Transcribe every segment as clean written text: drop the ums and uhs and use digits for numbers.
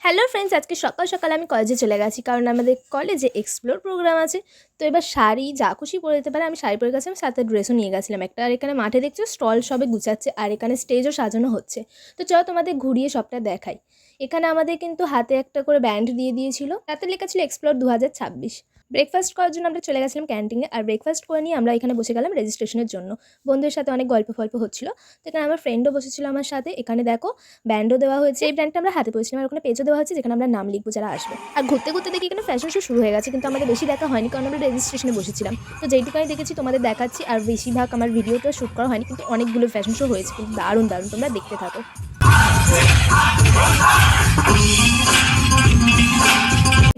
Hello friends, আজকে সকাল সকাল আমি কলেজে চলে গেছি কারণ আমাদের কলেজে এক্সপ্লোর প্রোগ্রাম আছে। তো এবার শাড়ি যা খুশি পরে যেতে পারে, আমি শাড়ি পরে গেছিলাম, সাথে ড্রেসও নিয়ে গেছিলাম একটা। আর এখানে মাঠে দেখছো স্টল সবে গুছাচ্ছে আর এখানে স্টেজও সাজানো হচ্ছে। তো চলো তোমাদের ঘুরিয়ে সবটা দেখাই। এখানে আমাদের কিন্তু হাতে একটা করে ব্যান্ড দিয়ে দিয়েছিল, তাতে লেখা ছিল এক্সপ্লোর 2026। ব্রেকফাস্ট করার জন্য আমরা চলে গেছিলাম ক্যান্টিনে, আর ব্রেকফাস্ট করে নিয়ে আমরা এখানে বসে গেলাম রেজিস্ট্রেশনের জন্য। বন্ধুদের সাথে অনেক গল্প ফল্প হচ্ছিল। তো এখানে আমার ফ্রেন্ডও বসেছিল আমার সাথে। এখানে দেখো ব্যান্ডও দেওয়া হয়েছে, এই ব্যান্ডটা আমরা হাতে পড়েছিলাম, আর ওখানে পেজও দেওয়া হয়েছে যেখানে আমরা নাম লিখবো যারা আসবে। আর ঘুরতে ঘুরতে দেখি এখানে ফ্যাশন শো শুরু হয়ে গেছে, কিন্তু আমাদের বেশি দেখা হয়নি কারণ আমরা রেজিস্ট্রেশনে বসেছিলাম। তো যেইটুকানি দেখেছি তোমাদের দেখাচ্ছি, আর বেশিরভাগ আমার ভিডিওটা শ্যুট করা হয়নি, কিন্তু অনেকগুলো ফ্যাশন শো হয়েছে, কিন্তু দারুণ দারুণ, তোমরা দেখতে থাকো।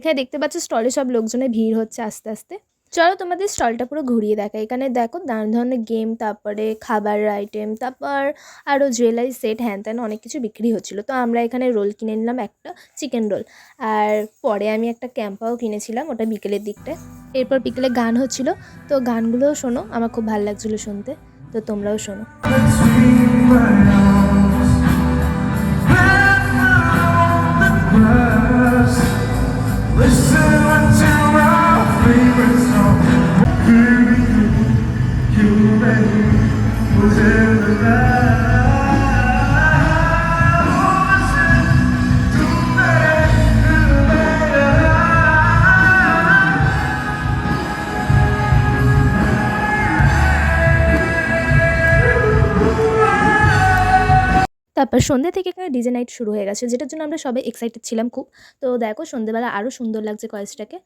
এখানে দেখতে পাচ্ছ স্টলে সব লোকজনের ভিড় হচ্ছে আস্তে আস্তে। চলো তোমাদের স্টলটা পুরো ঘুরিয়ে দেখাই। এখানে দেখো নানা ধরনের গেম, তারপরে খাবারের আইটেম, তারপর আরও জুয়েলারি সেট, হ্যান ত্যান অনেক কিছু বিক্রি হচ্ছিলো। তো আমরা এখানে রোল কিনে নিলাম, একটা চিকেন রোল। আর পরে আমি একটা ক্যাম্পাও কিনেছিলাম, ওটা বিকেলের দিকটায়। এরপর বিকেলে গান হচ্ছিলো, তো গানগুলোও শোনো, আমার খুব ভালো লাগছিলো শুনতে। তো তোমরাও শোনো। তারপর সন্ধ্যে থেকে এখানে ডিজে নাইট শুরু হয়ে গেছে, যেটার জন্য আমরা সবাই এক্সাইটেড ছিলাম খুব। তো দেখো সন্ধ্যেবেলা আরও সুন্দর লাগছে কলেজটাকে।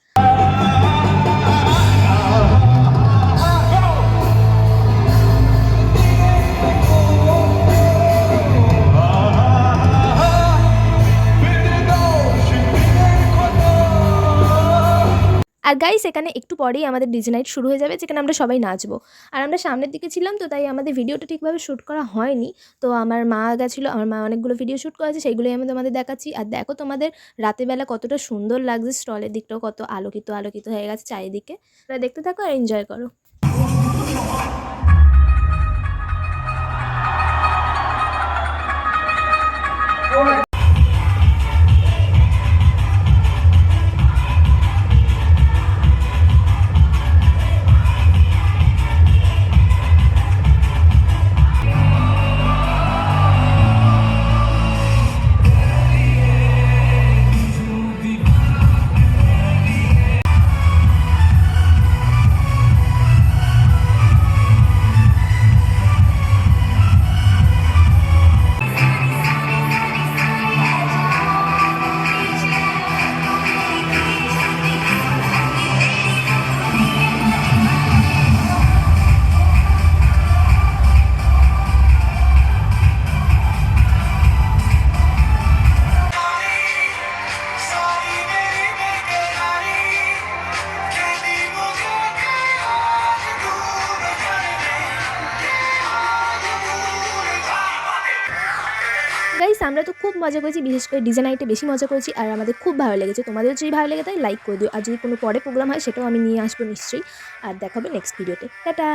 আর গাইস, এখানে একটু পরেই আমাদের ডিজে নাইট শুরু হয়ে যাবে, যেখানে আমরা সবাই নাচবো। আর আমরা সামনের দিকে ছিলাম, তো তাই আমাদের ভিডিওটা ঠিকভাবে শ্যুট করা হয়নি। তো আমার মা গেছিলো, আমার মা অনেকগুলো ভিডিও শ্যুট করেছে, সেইগুলোই আমি তোমাদের দেখাচ্ছি। আর দেখো তোমাদের রাতেরবেলা কতটা সুন্দর লাগছে, স্টলের দিকটাও কত আলোকিত আলোকিত হয়ে গেছে চারিদিকে। তোমরা দেখতে থাকো আর এনজয় করো। গাইস, আমরা তো খুব মজা করেছি, বিশেষ করে ডিজে নাইটে বেশি মজা করেছি, আর আমাদের খুব ভালো লেগেছে। তোমাদের যদি ভালো লেগে থাকে লাইক করে দিও, আর যদি কোনো পরে প্রোগ্রাম হয় সেটাও আমি নিয়ে আসবো নিশ্চয়ই। আর দেখাবে নেক্সট ভিডিওতে। টাটা।